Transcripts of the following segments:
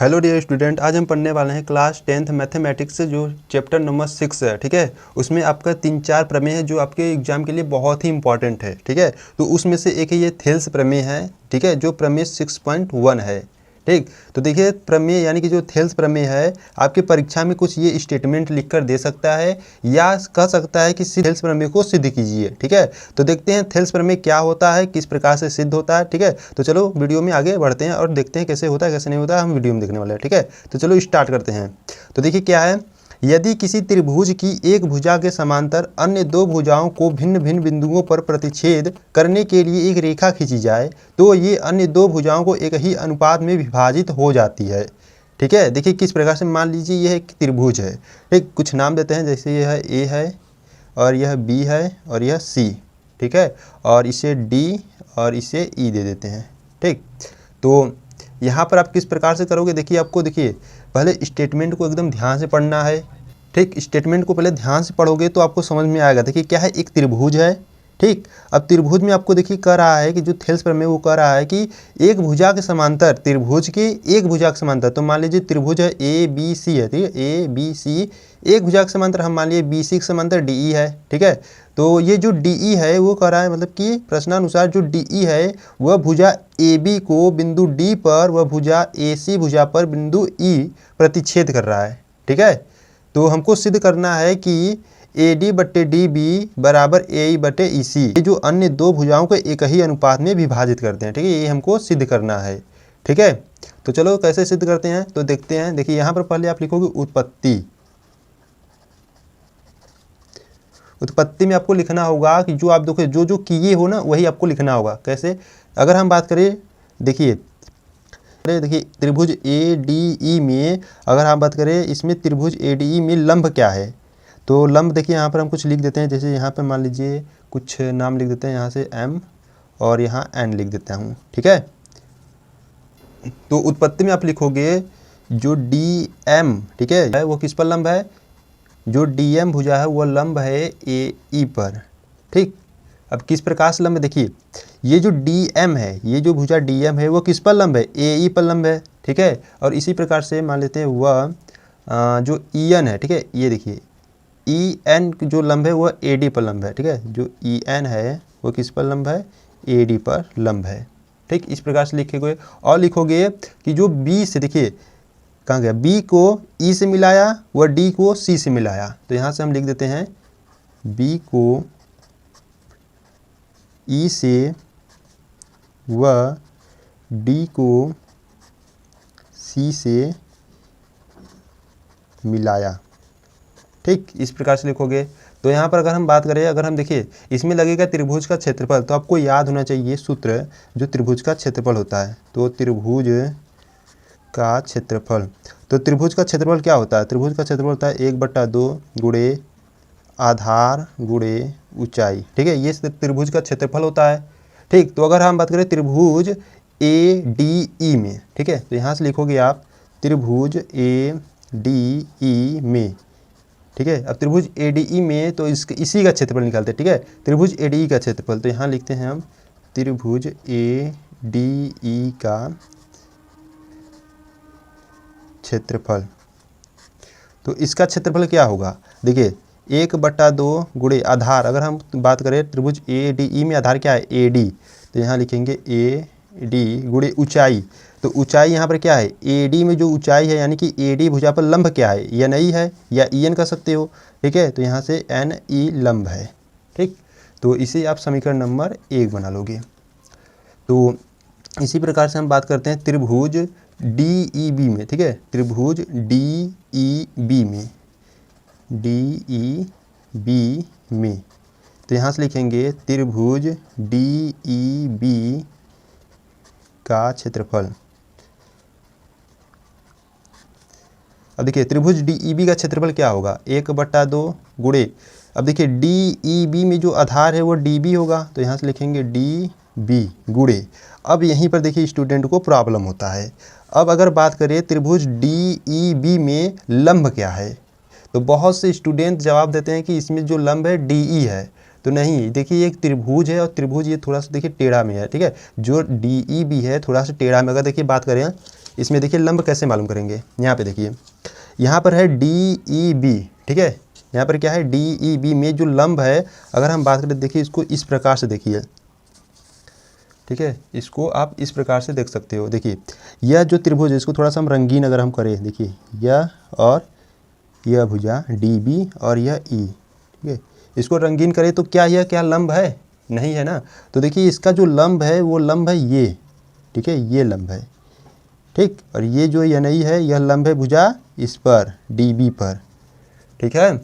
Hello dear student, आज हम पढ़ने वाले हैं क्लास 10th मैथमेटिक्स से जो चैप्टर नंबर 6 है। ठीक है, उसमें आपका 3-4 प्रमेय है जो आपके एग्जाम के लिए बहुत ही इंपॉर्टेंट है। ठीक है, तो उसमें से एक है ये थेल्स प्रमेय है। ठीक है, जो प्रमेय 6.1 है। ठीक, तो देखिए प्रमेय यानी कि जो थेल्स प्रमेय है आपके परीक्षा में कुछ ये स्टेटमेंट लिखकर दे सकता है या कह सकता है कि थेल्स प्रमेय को सिद्ध कीजिए। ठीक है, तो देखते हैं थेल्स प्रमेय क्या होता है, किस प्रकार से सिद्ध होता है। ठीक है, तो चलो वीडियो में आगे बढ़ते हैं और देखते हैं कैसे होता है कैसे नहीं होता है, हम वीडियो में देखने वाले हैं। ठीक है, तो चलो स्टार्ट करते हैं। तो देखिए क्या है, यदि किसी त्रिभुज की एक भुजा के समांतर अन्य दो भुजाओं को भिन्न भिन्न बिंदुओं पर प्रतिच्छेद करने के लिए एक रेखा खींची जाए तो ये अन्य दो भुजाओं को एक ही अनुपात में विभाजित हो जाती है। ठीक है, देखिए किस प्रकार से, मान लीजिए यह एक त्रिभुज है। ठीक, कुछ नाम देते हैं, जैसे यह ए है और यह बी है और यह सी। ठीक है, और इसे डी और इसे ई दे देते हैं। ठीक, तो यहाँ पर आप किस प्रकार से करोगे, देखिए आपको, देखिए पहले स्टेटमेंट को एकदम ध्यान से पढ़ना है। ठीक, स्टेटमेंट को पहले ध्यान से पढ़ोगे तो आपको समझ में आएगा। देखिए क्या है, एक त्रिभुज है। ठीक, अब त्रिभुज में आपको देखिए कह रहा है कि जो थेल्स प्रमेय वो कह रहा है कि एक भुजा के समांतर, त्रिभुज के एक भुजा के समांतर, तो मान लीजिए त्रिभुज है ए बी सी है। ठीक है, ए बी सी, एक भुजा के समांतर हम मान लीजिए बी सी के समांतर डी ई है। ठीक है, तो ये जो डी ई है वो कह रहा है, मतलब कि प्रश्नानुसार जो डी ई है वह भुजा ए बी को बिंदु डी पर, वह भुजा ए सी भुजा पर बिंदु ई प्रतिच्छेद कर रहा है। ठीक है, तो हमको सिद्ध करना है कि ए डी बटे डी बी बराबर ए ई बटे ई सी, ये जो अन्य दो भुजाओं को एक ही अनुपात में विभाजित करते हैं। ठीक है, ये हमको सिद्ध करना है। ठीक है, तो चलो कैसे सिद्ध करते हैं तो देखते हैं। देखिए यहाँ पर पहले आप लिखोगे उत्पत्ति। उत्पत्ति में आपको लिखना होगा कि जो आप देखो जो जो किए हो ना वही आपको लिखना होगा। कैसे, अगर हम बात करें, देखिए त्रिभुज ए डी ई में, अगर हम बात करें इसमें त्रिभुज ए डी ई में लंब क्या है, तो लंब देखिए यहाँ पर हम कुछ लिख देते हैं। जैसे यहाँ पर मान लीजिए कुछ नाम लिख देते हैं, यहाँ से एम और यहाँ एन लिख देता हूँ। ठीक है, तो उत्पत्ति में आप लिखोगे जो डी एम, ठीक है, वो किस पर लंब है, जो डी एम भुजा है वह लंब है ए ई पर। ठीक, अब किस प्रकार से लंब है, देखिए ये जो डी एम है, ये जो भुजा डी एम है वो किस पर लंब है, ए ई पर लंब है। ठीक है, और इसी प्रकार से मान लेते हैं वह जो ई एन है, ठीक है, ये देखिए ई एन जो लंब है वह ए डी पर लंब है। ठीक है, जो ई एन है वो किस पर लंब है, ए डी पर लंब है। ठीक, इस प्रकार से लिखेंगे। और लिखोगे कि जो बी से, देखिए कहाँ गया, बी को ई से मिलाया व डी को सी से मिलाया, तो यहाँ से हम लिख देते हैं बी को ई से व डी को सी से मिलाया। ठीक, इस प्रकार से लिखोगे। तो यहाँ पर अगर हम बात करें, अगर हम देखिए इसमें लगेगा त्रिभुज का क्षेत्रफल, तो आपको याद होना चाहिए सूत्र जो त्रिभुज का क्षेत्रफल होता है। तो त्रिभुज का क्षेत्रफल, तो त्रिभुज का क्षेत्रफल क्या होता है, त्रिभुज का क्षेत्रफल होता है 1/2 गुणे आधार गुणे ऊंचाई। ठीक है, ये त्रिभुज का क्षेत्रफल होता है। ठीक, तो अगर हम बात करें त्रिभुज ए डी ई में, ठीक है, तो यहाँ से लिखोगे आप त्रिभुज ए डी ई में। ठीक है, अब त्रिभुज ए डी ई में तो इसी का क्षेत्रफल निकालते हैं। ठीक है, त्रिभुज ए डी ई का क्षेत्रफल, तो यहाँ लिखते हैं हम त्रिभुज ए डी ई का क्षेत्रफल। तो इसका क्षेत्रफल क्या होगा, देखिए 1/2 गुणे आधार, अगर हम बात करें त्रिभुज ए डी ई में आधार क्या है, ए डी, तो यहाँ लिखेंगे ए डी गुणे ऊंचाई। तो ऊंचाई यहाँ पर क्या है, ए डी में जो ऊंचाई है यानी कि ए डी भुजा पर लंब क्या है, एन ई है या ई एन कर सकते हो। ठीक है, तो यहाँ से एन ई लंब है। ठीक, तो इसे आप समीकरण नंबर 1 बना लोगे। तो इसी प्रकार से हम बात करते हैं त्रिभुज डी ई बी में। ठीक है, त्रिभुज डी ई बी में, डी ई बी में, तो यहाँ से लिखेंगे त्रिभुज डी ई बी का क्षेत्रफल। अब देखिए त्रिभुज डी ई बी का क्षेत्रफल क्या होगा, 1/2 गुणे, अब देखिए डी ई बी में जो आधार है वो डी बी होगा, तो यहाँ से लिखेंगे डी बी गुणे। अब यहीं पर देखिए स्टूडेंट को प्रॉब्लम होता है। अब अगर बात करें त्रिभुज डी ई बी में लंब क्या है, तो बहुत से स्टूडेंट जवाब देते हैं कि इसमें जो लंब है डी ई है, तो नहीं, देखिए एक त्रिभुज है और त्रिभुज ये थोड़ा सा देखिए टेढ़ा में है। ठीक है, जो डी ई बी है थोड़ा सा टेढ़ा में, अगर देखिए बात करें इसमें देखिए लंब कैसे मालूम करेंगे, यहाँ पे देखिए, यहाँ पर है DEB, ठीक है, यहाँ पर क्या है DEB में जो लंब है, अगर हम बात करें देखिए इसको इस प्रकार से देखिए, ठीक है, इसको आप इस प्रकार से देख सकते हो। देखिए यह जो त्रिभुज है इसको थोड़ा सा हम रंगीन अगर हम करें, देखिए यह और यह भुजा DB और यह E, ठीक है, इसको रंगीन करें तो क्या यह क्या लंब है, नहीं है ना। तो देखिए इसका जो लंब है वो लंब है ये, ठीक है, ये लंब है, ठीक, और ये जो NI है यह लंब है भुजा इस पर DB पर, ठीक है।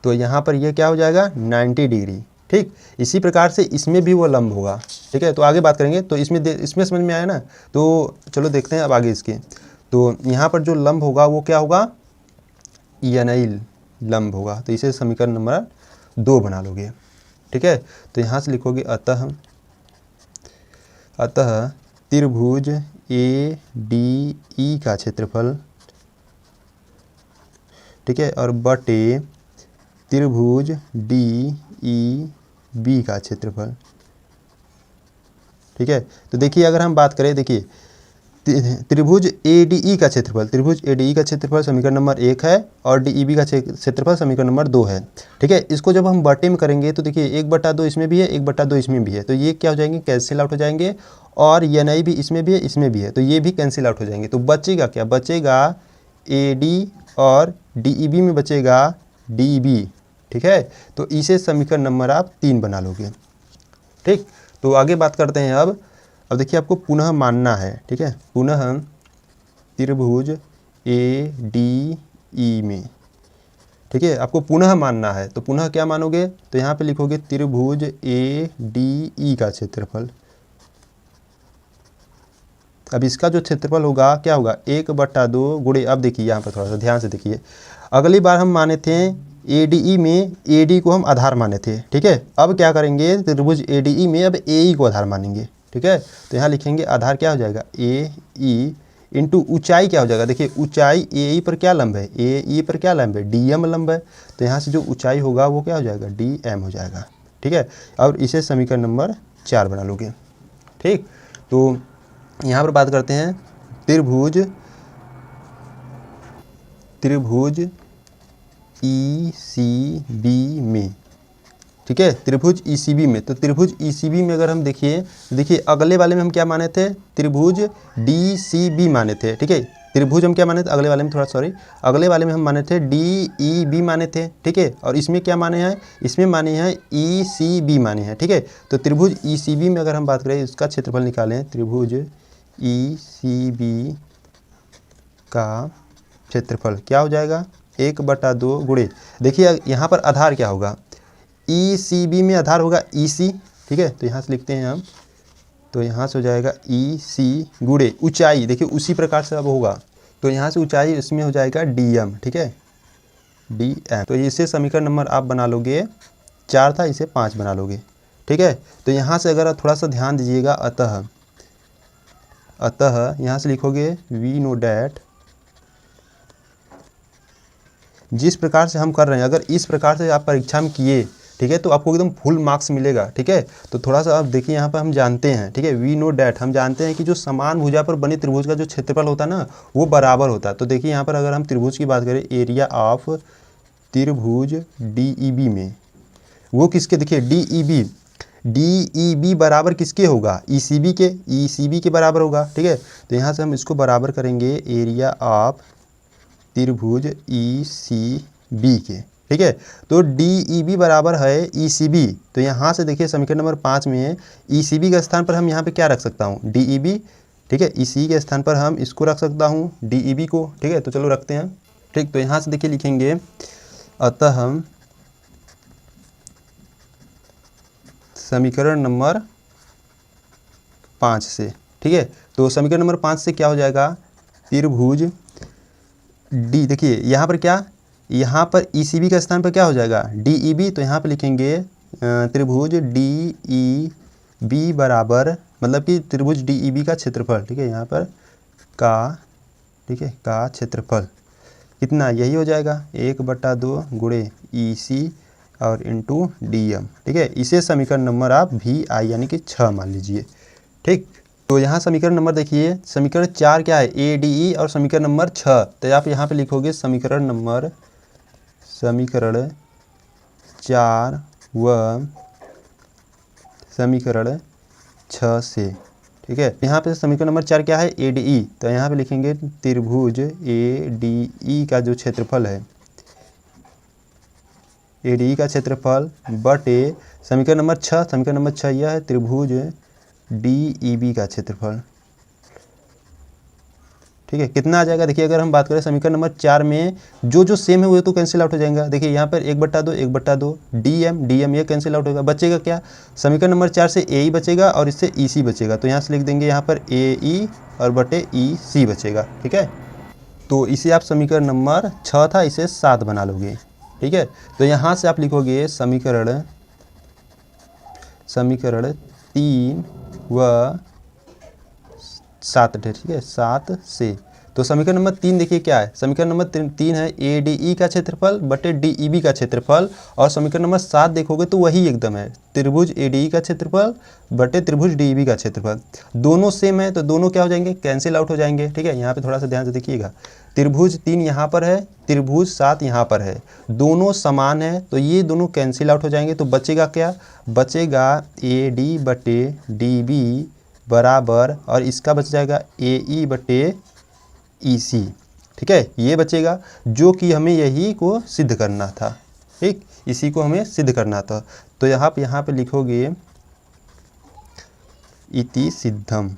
तो यहाँ पर ये क्या हो जाएगा 90 डिग्री, ठीक। इसी प्रकार से इसमें भी वो लंब होगा, ठीक है। तो आगे बात करेंगे, तो इसमें समझ में आया ना। तो चलो देखते हैं अब आगे इसके। तो यहाँ पर जो लंब होगा वो क्या होगा, NI लंब होगा। तो इसे समीकरण नंबर 2 बना लोगे, ठीक है। तो यहाँ से लिखोगे अतः त्रिभुज ADE का क्षेत्रफल, ठीक है, और बटे त्रिभुज DEB का क्षेत्रफल, ठीक है। तो देखिए अगर हम बात करें, देखिए त्रिभुज ADE का क्षेत्रफल, त्रिभुज ADE का क्षेत्रफल समीकरण नंबर 1 है और DEB का क्षेत्रफल समीकरण नंबर 2 है, ठीक है। इसको जब हम बटे में करेंगे तो देखिए 1/2 इसमें भी है, 1/2 इसमें भी है, तो ये क्या हो जाएंगे, कैंसिल आउट हो जाएंगे, और NI भी इसमें भी है, इसमें भी है, तो ये भी कैंसिल आउट हो जाएंगे। तो बचेगा क्या, बचेगा AD और DEB में बचेगा DB, ठीक है। तो इसे समीकरण नंबर आप 3 बना लोगे, ठीक। तो आगे बात करते हैं अब देखिए आपको पुनः मानना है, ठीक है, पुनः त्रिभुज ADE में, ठीक है, आपको पुनः मानना है। तो पुनः क्या मानोगे, तो यहाँ पे लिखोगे त्रिभुज ADE का क्षेत्रफल। अब इसका जो क्षेत्रफल होगा क्या होगा 1/2 गुणे, अब देखिए यहाँ पर थोड़ा सा ध्यान से देखिए, अगली बार हम माने थे ADE में AD को हम आधार माने थे, ठीक है। अब क्या करेंगे, त्रिभुज ADE में अब AE को आधार मानेंगे, ठीक है। तो यहाँ लिखेंगे आधार क्या हो जाएगा AE इंटू ऊंचाई क्या हो जाएगा, देखिए ऊंचाई AE पर क्या लंब है, AE पर क्या लंब है, DM लंब है। तो यहाँ से जो ऊंचाई होगा वो क्या हो जाएगा DM हो जाएगा, ठीक है। और इसे समीकरण नंबर 4 बना लोगे, ठीक। तो यहाँ पर बात करते हैं त्रिभुज ECB में, ठीक है, त्रिभुज ECB में। तो त्रिभुज ECB में अगर हम देखिए अगले वाले में हम क्या माने थे, त्रिभुज DCB माने थे, ठीक है। त्रिभुज हम क्या माने थे, अगले वाले में अगले वाले में हम माने थे DEB माने थे, ठीक है। और इसमें क्या माने हैं, इसमें माने हैं ECB माने हैं, ठीक है। तो त्रिभुज ECB में अगर हम बात करें इसका क्षेत्रफल निकालें, त्रिभुज ECB का क्षेत्रफल क्या हो जाएगा 1/2 गुणे, देखिए यहाँ पर आधार क्या होगा, ECB में आधार होगा EC, ठीक है। तो यहाँ से लिखते हैं हम, तो यहाँ से हो जाएगा EC गुणे ऊंचाई, देखिए उसी प्रकार से अब होगा, तो यहाँ से ऊंचाई इसमें हो जाएगा DM, ठीक है, DM। तो इसे समीकरण नंबर आप बना लोगे 4 था, इसे 5 बना लोगे, ठीक है। तो यहाँ से अगर आप थोड़ा सा ध्यान दीजिएगा, अतः यहाँ से लिखोगे वी नो डैट, जिस प्रकार से हम कर रहे हैं अगर इस प्रकार से आप परीक्षा में किए, ठीक है, तो आपको एकदम फुल मार्क्स मिलेगा, ठीक है। तो थोड़ा सा आप देखिए यहाँ पर हम जानते हैं, ठीक है, वी नो डैट हम जानते हैं कि जो समान भुजा पर बने त्रिभुज का जो क्षेत्रफल होता है ना वो बराबर होता है। तो देखिए यहाँ पर अगर हम त्रिभुज की बात करें, एरिया ऑफ त्रिभुज DEB में, वो किसके, देखिए DEB बराबर किसके होगा, ECB के बराबर होगा, ठीक है। तो यहाँ से हम इसको बराबर करेंगे एरिया ऑफ त्रिभुज ECB के, ठीक है। तो DEB बराबर है ECB, तो यहाँ से देखिए समीकरण नंबर 5 में ECB के स्थान पर हम यहाँ पे क्या रख सकता हूँ DEB, ठीक है, EC के स्थान पर हम इसको रख सकता हूँ DEB को, ठीक है। तो चलो रखते हैं, ठीक। तो यहाँ से देखिए लिखेंगे अतः हम समीकरण नंबर 5 से, ठीक है। तो समीकरण नंबर 5 से क्या हो जाएगा, त्रिभुज D, देखिए यहाँ पर क्या, यहाँ पर ECB का स्थान पर क्या हो जाएगा DEB, तो यहाँ पर लिखेंगे त्रिभुज DEB बराबर, मतलब कि त्रिभुज DEB का क्षेत्रफल, ठीक है, यहाँ पर का, ठीक है, का क्षेत्रफल कितना, यही हो जाएगा 1/2 गुणे EC और इंटू DM, ठीक है। इसे समीकरण नंबर आप VI यानी कि 6 मान लीजिए, ठीक। तो यहाँ समीकरण नंबर देखिए, समीकरण 4 क्या है, ADE, और समीकरण नंबर 6, तो आप यहाँ पे लिखोगे समीकरण 4 व समीकरण 6 से, ठीक है। यहाँ पे समीकरण नंबर 4 क्या है, ADE, तो यहाँ पे लिखेंगे त्रिभुज ADE का जो क्षेत्रफल है, ADE का क्षेत्रफल बटे समीकरण नंबर 6 यह है त्रिभुज DEB का क्षेत्रफल, ठीक है। कितना आ जाएगा, देखिए अगर हम बात करें समीकरण नंबर 4 में जो सेम है वो तो कैंसिल आउट हो जाएगा। देखिए यहाँ पर 1/2 DM ये कैंसिल आउट होगा, बचेगा क्या, समीकरण नंबर 4 से AE बचेगा और इससे EC बचेगा, तो यहाँ से लिख देंगे यहाँ पर AE और बटे EC बचेगा, ठीक है। तो इसे आप समीकरण नंबर 6 था, इसे 7 बना लोगे, ठीक है। तो यहाँ से आप लिखोगे समीकरण 3 व 7, ठीक है, 7 से। तो समीकरण नंबर 3 देखिए क्या है, समीकरण नंबर 3 है ADE का क्षेत्रफल बटे DEB का क्षेत्रफल, और समीकरण नंबर 7 देखोगे तो वही एकदम है, त्रिभुज ADE का क्षेत्रफल बटे त्रिभुज DEB का क्षेत्रफल। दोनों सेम है तो दोनों क्या हो जाएंगे, कैंसिल आउट हो जाएंगे, ठीक है। यहाँ पे थोड़ा सा ध्यान से देखिएगा, त्रिभुज 3 यहाँ पर है, त्रिभुज 7 यहाँ पर है, दोनों समान है तो ये दोनों कैंसिल आउट हो जाएंगे। तो बचेगा क्या, बचेगा AD बटे DB बराबर, और इसका बच जाएगा AE बटे EC, ठीक है, ये बचेगा, जो कि हमें यही को सिद्ध करना था, ठीक, इसी को हमें सिद्ध करना था। तो यहाँ पे लिखोगे इति सिद्धम,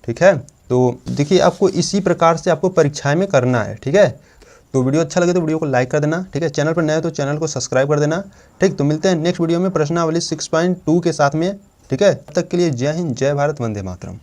ठीक है। तो देखिए आपको इसी प्रकार से आपको परीक्षा में करना है, ठीक है। तो वीडियो अच्छा लगे तो वीडियो को लाइक कर देना, ठीक है। चैनल पर नए हो तो चैनल को सब्सक्राइब कर देना, ठीक। तो मिलते हैं नेक्स्ट वीडियो में प्रश्नावली 6.2 के साथ में, ठीक है। तब तक के लिए जय हिंद, जय भारत, वंदे मातरम।